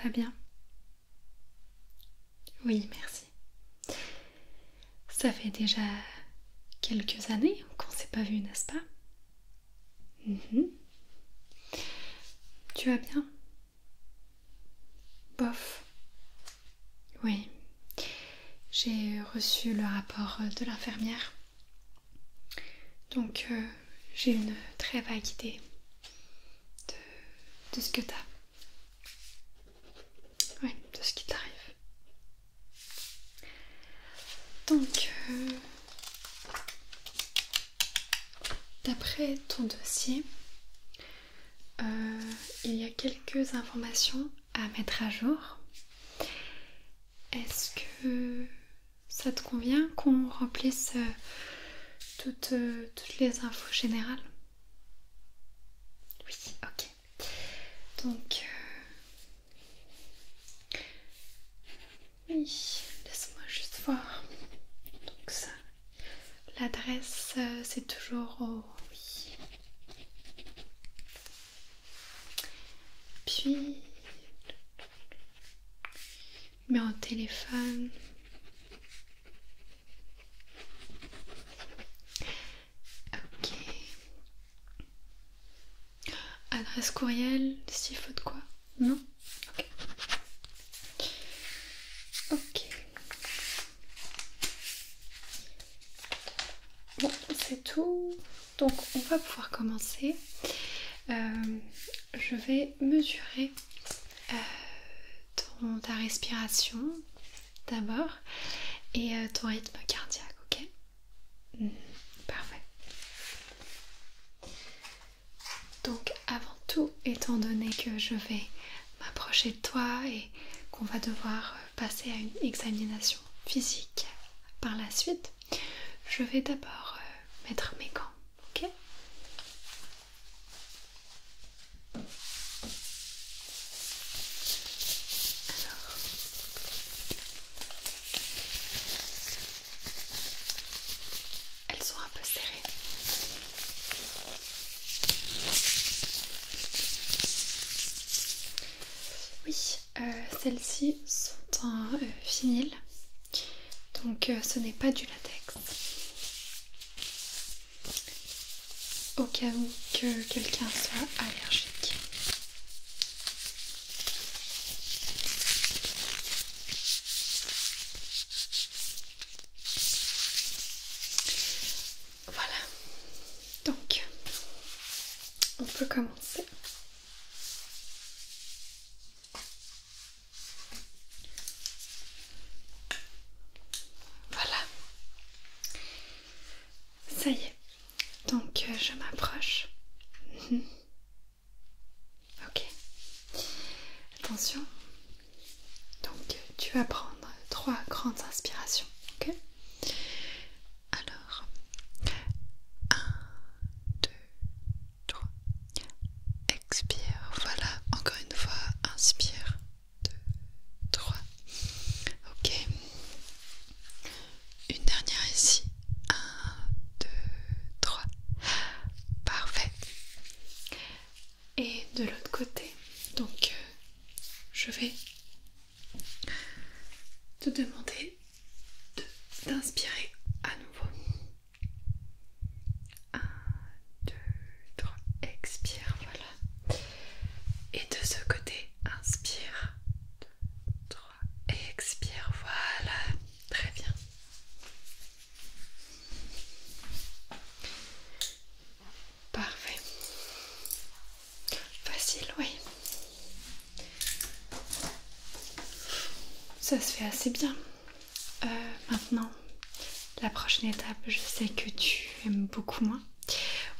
va bien? Oui, merci. Ça fait déjà quelques années qu'on ne s'est pas vu, n'est-ce pas? Mhm. Tu vas bien? Bof. Oui. J'ai reçu le rapport de l'infirmière. Donc, j'ai une très vague idée de ce que t'as. Oui, de ce qui t'arrive. Donc, d'après ton dossier, il y a quelques informations à mettre à jour. Est-ce que ça te convient qu'on remplisse toutes les infos générales? Oui, ok. Donc, oui, laisse-moi juste voir. Donc ça, l'adresse, c'est toujours au... Oui. Puis, numéro de téléphone. Ok. Adresse courriel, s'il faut de quoi? Non? Ok. Ok. Bon, c'est tout. Donc, on va pouvoir commencer. Je vais mesurer ta respiration d'abord et ton rythme cardiaque, ok? Parfait. Donc avant tout, étant donné que je vais m'approcher de toi et qu'on va devoir passer à une examination physique par la suite, je vais d'abord mettre mes gants, ok? Alors, elles sont un peu serrées. Oui, celles-ci sont en vinyle, donc ce n'est pas du latex. Au cas où que quelqu'un soit allergique. Voilà, donc on peut commencer. Voilà, ça y est, donc je m'approche. Ok, attention, donc tu vas prendre 3 grandes inspirations, ok? Alors, 1, 2, 3, expire, voilà, encore une fois, inspire, 2, 3, ok, une dernière ici, 1, 2, 3, parfait, et de l'autre côté, donc je vais te demander d'inspirer à nouveau. 1, 2, 3, expire, voilà. Et de ce côté, inspire, 2, 3, et expire, voilà. Très bien. Parfait. Facile, oui. Ça se fait assez bien. Maintenant, la prochaine étape, je sais que tu aimes beaucoup moins.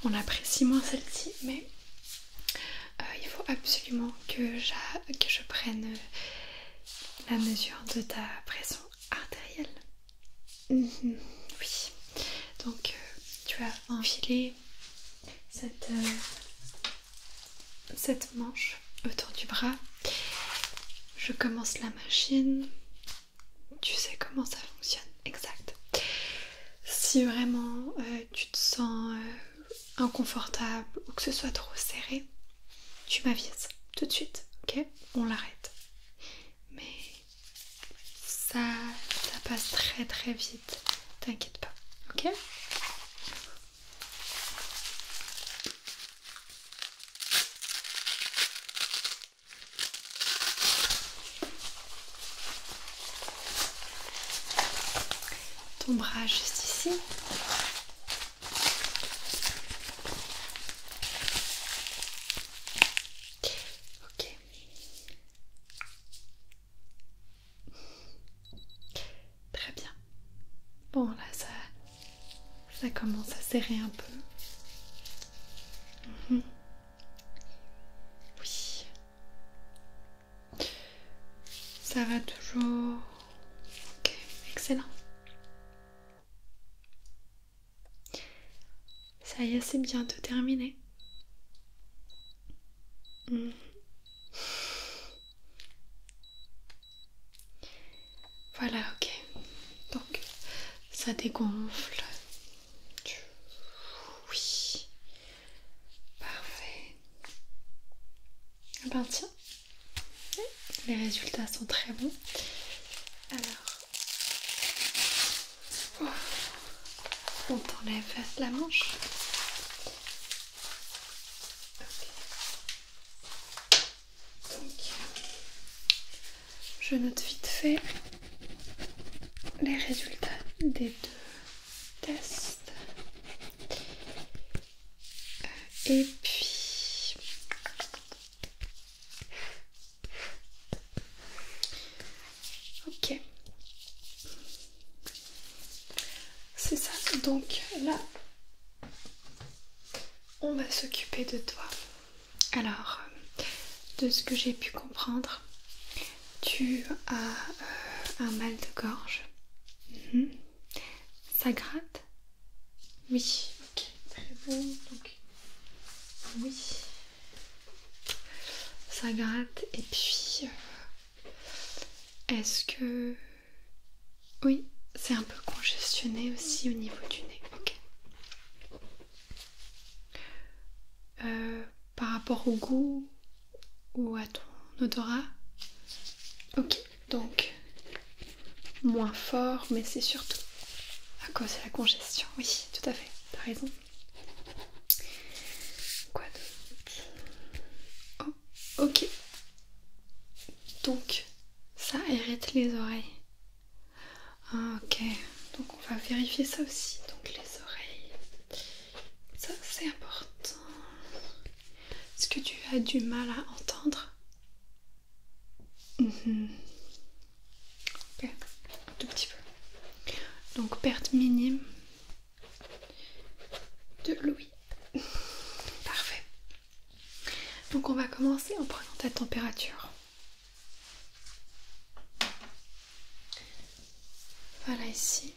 On apprécie moins celle-ci, mais il faut absolument que je prenne la mesure de ta pression artérielle. Oui. Donc, tu vas enfiler cette manche autour du bras. Je commence la machine. Tu sais comment ça fonctionne, exact. Si vraiment tu te sens inconfortable ou que ce soit trop serré, tu m'avises tout de suite, ok? On l'arrête. ça passe très très vite, t'inquiète pas, ok? Ton bras juste ici. Ok. Très bien. Bon là ça commence à serrer un peu. Oui. Ça va toujours. Ok, excellent. Ça y est, c'est bientôt terminé. Voilà, ok. Donc, ça dégonfle. Oui. Parfait. Ah ben tiens, les résultats sont très bons. Alors, on t'enlève la manche. Donc, je note vite fait les résultats des deux tests. Et puis, ok, c'est ça. Donc là, on va s'occuper de toi. Alors, de ce que j'ai pu comprendre, tu as un mal de gorge. Ça gratte? Oui, ok, très bon. Donc, oui, ça gratte. Et puis, est-ce que... Oui, c'est un peu congestionné aussi au niveau du nez. Ok. Par rapport au goût ou à ton odorat? Ok, donc moins fort, mais c'est surtout à cause de la congestion. Oui, tout à fait, t'as raison. Quoi d'autre? Oh, ok. Donc, ça irrite les oreilles. Ah, ok. Donc, on va vérifier ça aussi. Donc, les oreilles. Ça, c'est important. Est-ce que tu as du mal à entendre? Ok, un tout petit peu. Donc, perte minime de l'ouïe. Parfait. Donc, on va commencer en prenant ta température. Voilà ici.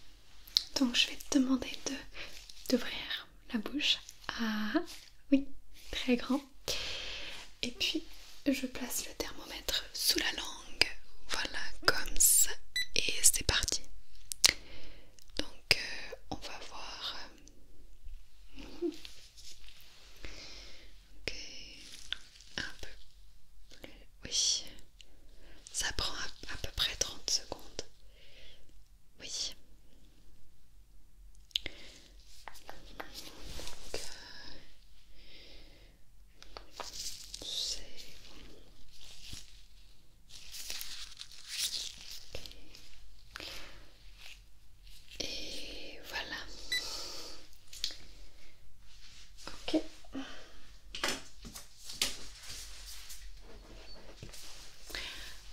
Donc je vais te demander d'ouvrir la bouche. Ah oui, très grand. Et puis je place le thermomètre sous la langue. Voilà, comme ça. Et c'est parti. Donc on va voir. Ok. Un peu plus. Oui. Ça prend à peu près 30 secondes. Oui. Et voilà. Ok.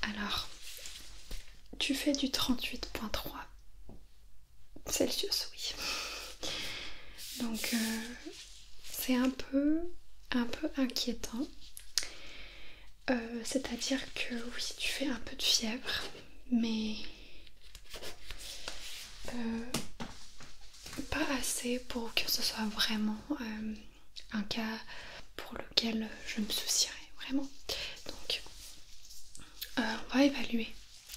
Alors, tu fais du 38,3 Celsius, oui. Donc, c'est un peu inquiétant. C'est-à-dire que oui, tu fais un peu de fièvre, mais pas assez pour que ce soit vraiment un cas pour lequel je me soucierais vraiment. Donc, on va évaluer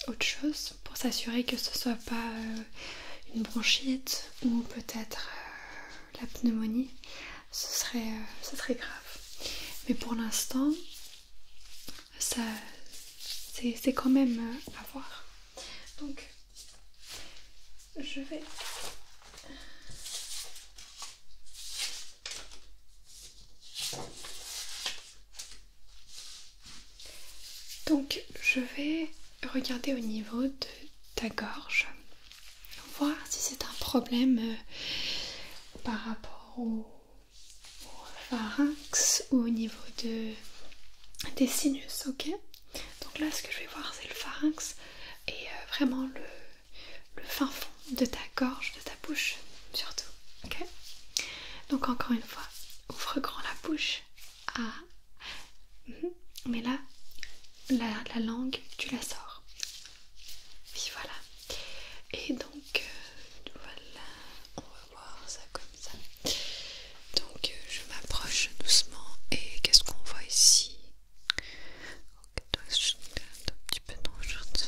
autre chose pour s'assurer que ce soit pas une bronchite ou peut-être la pneumonie. Ce serait grave. Mais pour l'instant, ça c'est quand même à voir. Donc je vais regarder au niveau de ta gorge, voir si c'est un problème par rapport au pharynx ou au niveau des sinus, ok? Donc là, ce que je vais voir, c'est le pharynx et vraiment le fin fond de ta gorge, de ta bouche, surtout, ok? Donc encore une fois, ouvre grand la bouche. Ah. Mais là, la langue, tu la sors. Oui, voilà. Et donc, voilà, on va voir ça comme ça. Donc, je m'approche doucement. Et qu'est-ce qu'on voit ici? Ok, je un petit peu dans le genre de...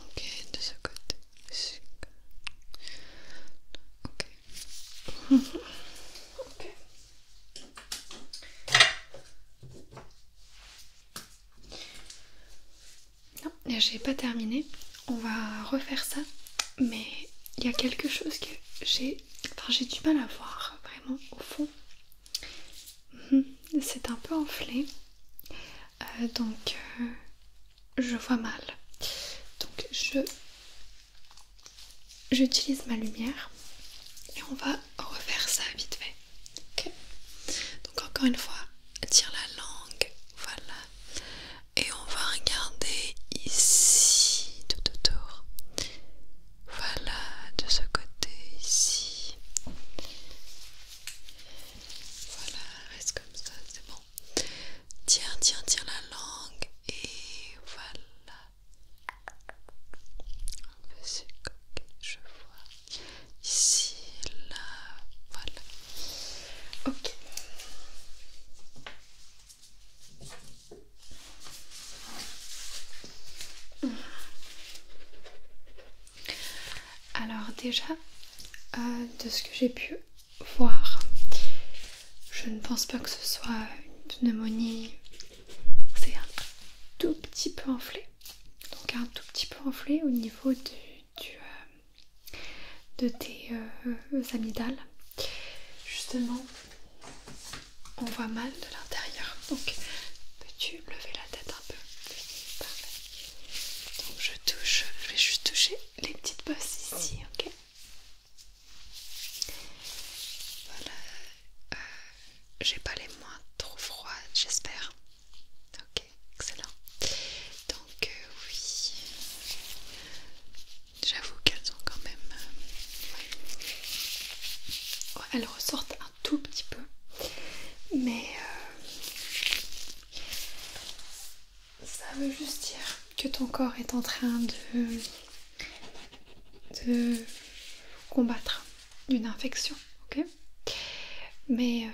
Ok, de ce côté. Ok. Non, j'ai pas terminé. On va refaire ça. Mais il y a quelque chose que j'ai du mal à voir vraiment au fond. C'est un peu enflé. Donc je vois mal. Donc j'utilise ma lumière et on va refaire ça vite fait. Ok. Donc encore une fois, tire la langue, voilà. Et on va regarder ici, tout autour. Voilà, de ce côté ici. Voilà, reste comme ça, c'est bon. Tire la langue et voilà. C'est ok, je vois. Ici, là, voilà. Ok. Alors déjà, de ce que j'ai pu voir, je ne pense pas que ce soit une pneumonie. C'est un tout petit peu enflé. Donc un tout petit peu enflé au niveau de tes amygdales. Justement, on voit mal de l'intérieur. Donc peux-tu lever la tête un peu? Parfait. Donc je vais juste toucher les petites bosses ici, ok? Voilà. J'ai pas les mains trop froides, j'espère. Ok, excellent. Donc oui, j'avoue qu'elles ont quand même... ouais, elles ressortent un tout petit peu. Mais ça veut juste dire que ton corps est en train de combattre une infection, ok? Mais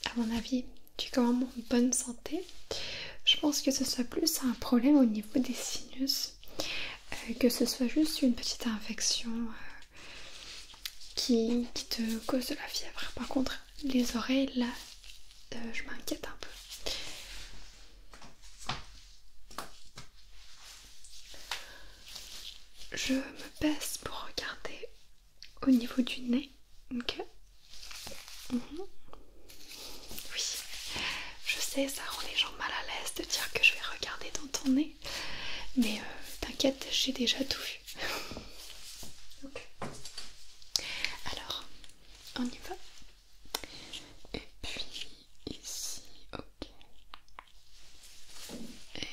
à mon avis, tu es quand même en bonne santé. Je pense que ce soit plus un problème au niveau des sinus, que ce soit juste une petite infection qui te cause de la fièvre. Par contre, les oreilles, là, je m'inquiète un peu. Je me baisse pour regarder au niveau du nez, ok? Oui, je sais, ça rend les gens mal à l'aise de dire que je vais regarder dans ton nez, mais t'inquiète, j'ai déjà tout vu. Ok. Alors, on y va. Et puis ici, ok. Et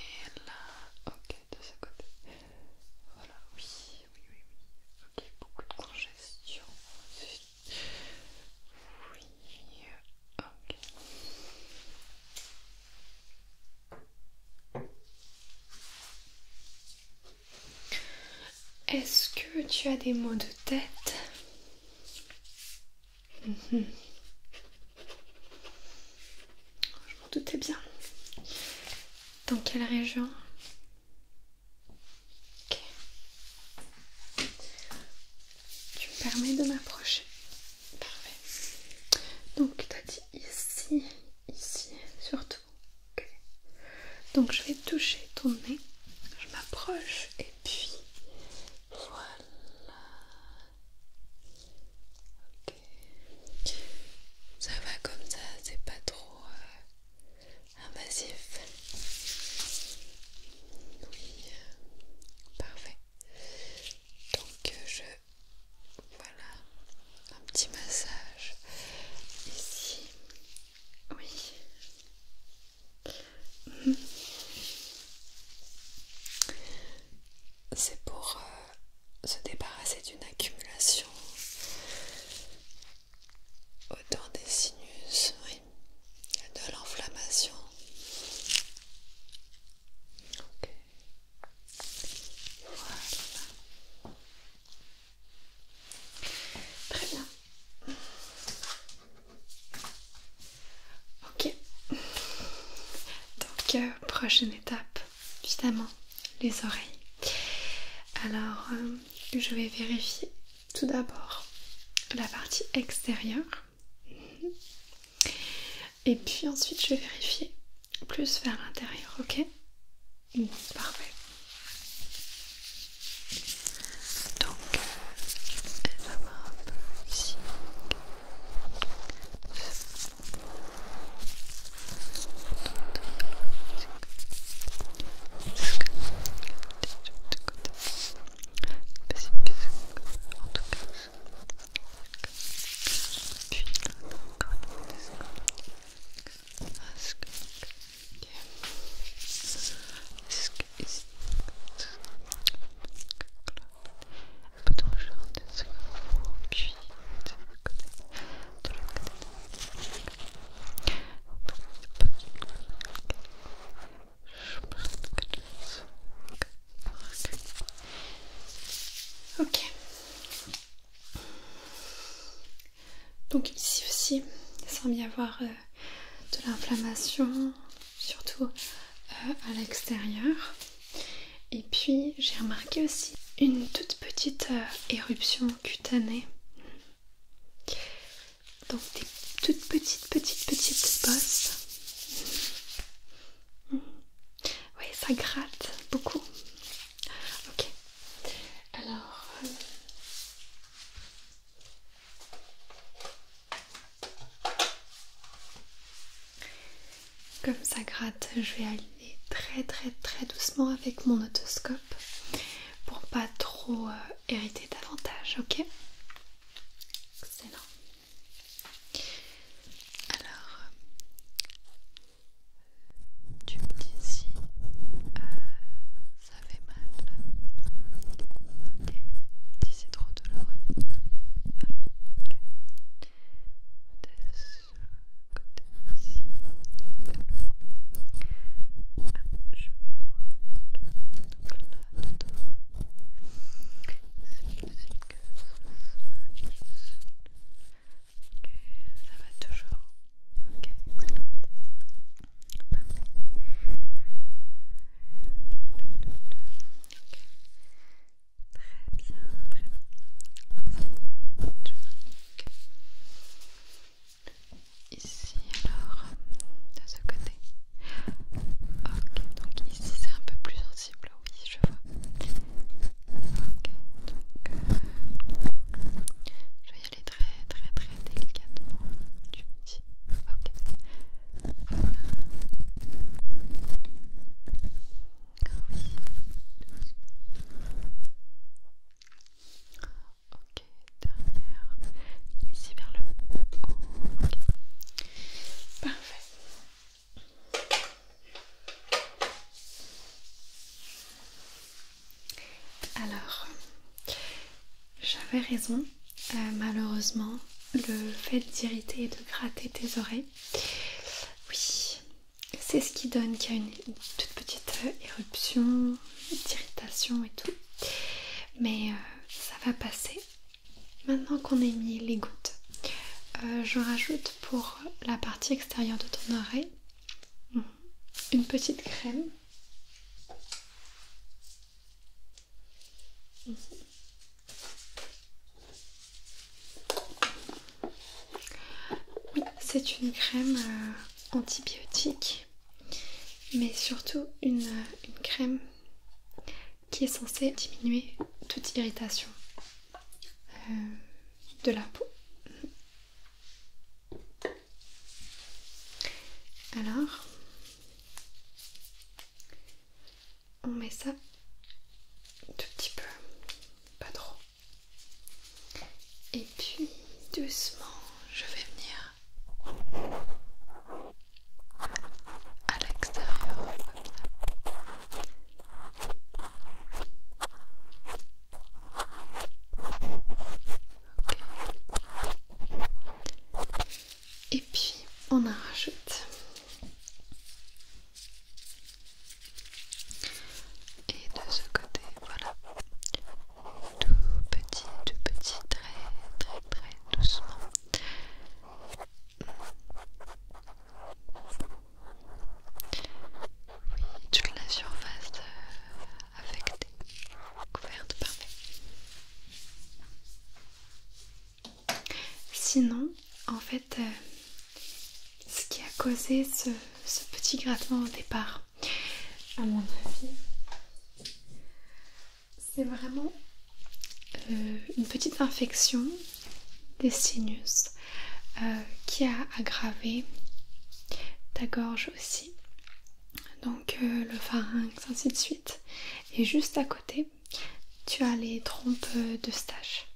là, ok, de ce côté. Voilà, oui. Ok, beaucoup de congestion. Oui, ok. Est-ce que tu as des maux de tête? Je m'en doutais bien. Dans quelle région? Ok. Tu me permets de m'approcher? Parfait. Donc tu as dit ici, surtout. Okay. Donc je vais toucher ton nez. rapproche et puis voilà. Ok. Ça va comme ça, c'est pas trop invasif. Oui, parfait. Donc voilà, un petit massage ici. Oui. C'est pour se débarrasser d'une accumulation autour des sinus, oui, de l'inflammation. Ok, voilà. Très bien. Ok. Donc, prochaine étape, évidemment, les oreilles. Alors, je vais vérifier tout d'abord la partie extérieure. Et puis ensuite, je vais vérifier plus vers l'intérieur, ok? Parfait. Donc, ça va un peu ici. Ok. Donc ici aussi, il semble y avoir de l'inflammation, surtout à l'extérieur. Et puis j'ai remarqué aussi une toute petite éruption cutanée. Donc des toutes petites bosses. Oui, ça gratte beaucoup. Ok. Alors... comme ça gratte, je vais aller très doucement avec mon otoscope pour pas trop hériter davantage, ok? Excellent. Alors, tu me dis si ça fait mal. Ok. Si c'est trop douloureux. Voilà. Ok. Côté ici. Je vois. Donc là, dedans. C'est possible que ça soit juste. Ok, ça va toujours. Ok, excellent. Parfait. Ok. Très bien, très bien. Ça y est, je vois. Ok. Ici alors, de ce côté. Ok, donc ici c'est un peu plus sensible, oui, je vois. Ok, donc je vais y aller très délicatement, tu me dis. Ok, voilà. Ah oui, ok, dernière, ici vers le haut. Ok, parfait. Alors, j'avais raison, malheureusement, le fait d'irriter et de gratter tes oreilles, oui, c'est ce qui donne qu'il y a une toute petite éruption, d'irritation et tout. Mais ça va passer. Maintenant qu'on a mis les gouttes, je rajoute pour la partie extérieure de ton oreille une petite crème. Oui, c'est une crème antibiotique, mais surtout une crème qui est censé diminuer toute irritation de la peau. Alors, on met ça tout petit peu, pas trop. Et puis doucement, je vais venir à l'extérieur comme ça. Et puis on en rajoute. Et de ce côté, voilà. Tout petit, très doucement. Oui, toute la surface affectée, couverte, parfait. Sinon, en fait, ce qui a causé ce petit grattement au départ, à mon avis, c'est vraiment une petite infection des sinus qui a aggravé ta gorge aussi, donc le pharynx, ainsi de suite. Et juste à côté, tu as les trompes d'Eustache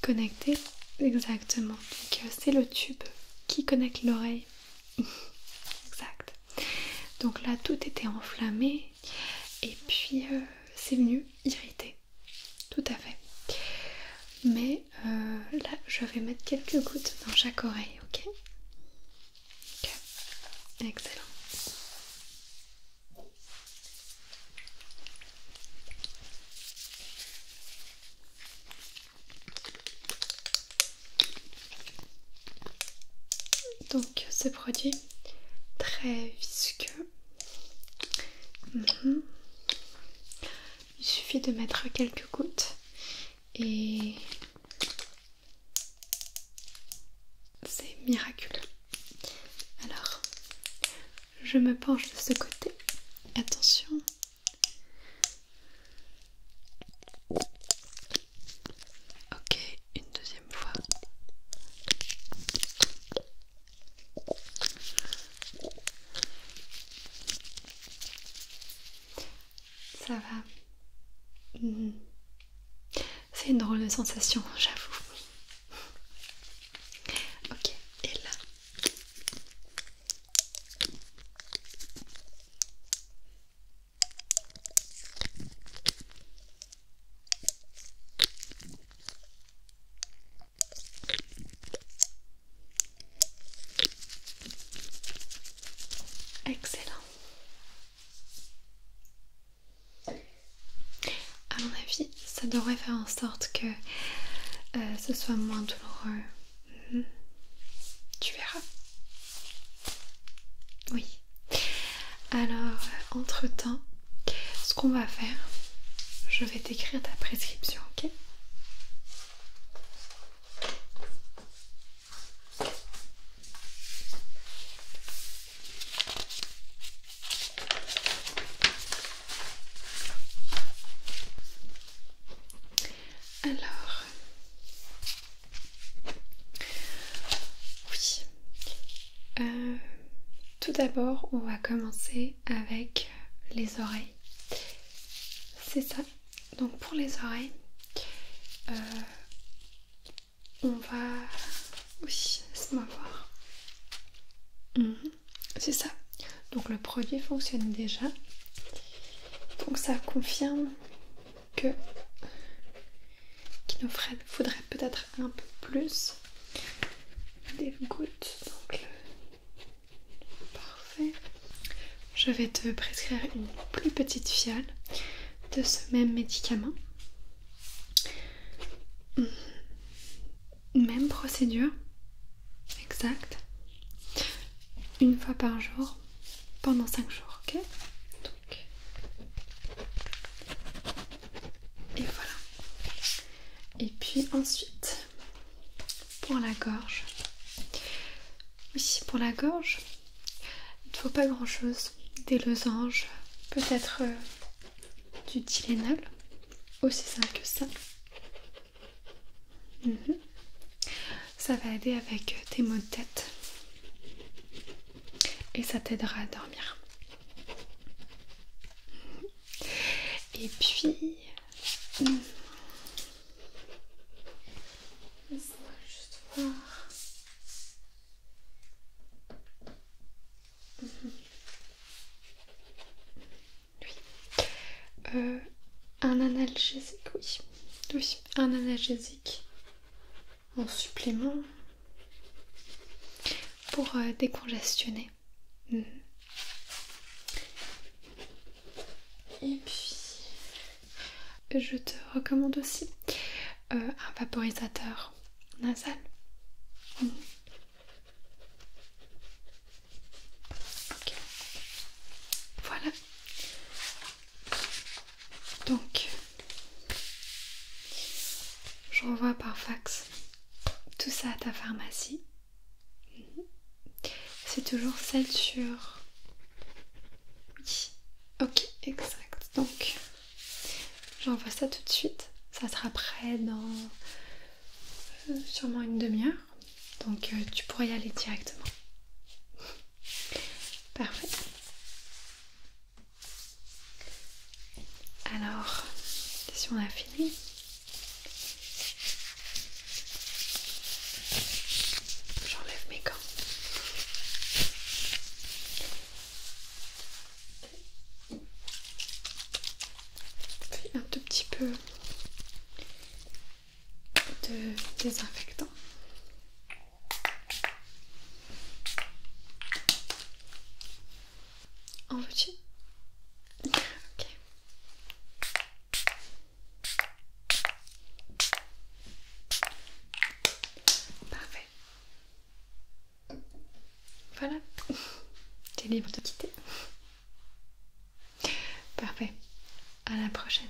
connectées, exactement. Donc c'est le tube qui connecte l'oreille. Exact. Donc là, tout était enflammé et puis c'est venu irriter. Tout à fait. Mais là, je vais mettre quelques gouttes dans chaque oreille, ok? Ok. Excellent. Donc ce produit très visqueux. Il suffit de mettre quelques gouttes et c'est miraculeux. Alors, je me penche de ce côté. Attention. Ok, une deuxième fois. Ça va. C'est une drôle de sensation, j'avoue. Ok, et là. Excellent. À mon avis, ça devrait faire en sorte que ce soit moins douloureux. Tu verras. Oui. Alors, entre-temps, ce qu'on va faire, je vais t'écrire ta prescription, ok? Alors, oui. Tout d'abord, on va commencer avec les oreilles. C'est ça. Donc pour les oreilles, on va... Oui, laisse-moi voir. C'est ça. Donc le produit fonctionne déjà. Donc ça confirme que qu'il nous faudrait peut-être un peu plus des gouttes. Donc parfait. Je vais te prescrire une plus petite fiole de ce même médicament. Même procédure, exact. Une fois par jour pendant 5 jours, ok? Donc, et voilà. Et puis ensuite, pour la gorge. Oui, pour la gorge, il ne faut pas grand chose. Des losanges, peut-être du Tylenol, aussi simple que ça. Ça va aider avec tes maux de tête et ça t'aidera à dormir. Et puis, laisse-moi juste voir. Oui. Un analgésique, oui. Oui, un analgésique en supplément pour décongestionner. Et puis, je te recommande aussi un vaporisateur nasal. Ok. Voilà. Donc, je renvoie par fax tout ça à ta pharmacie. C'est toujours celle sur... Oui. Ok, exact. Donc, j'envoie ça tout de suite. Ça sera prêt dans sûrement une demi-heure. Donc, tu pourras y aller directement. Parfait. Alors, si on a fini, j'enlève mes gants. Puis un tout petit peu de désinfectant. En veux-tu? Ok. Parfait. Voilà. Tu es libre de quitter. Parfait. À la prochaine.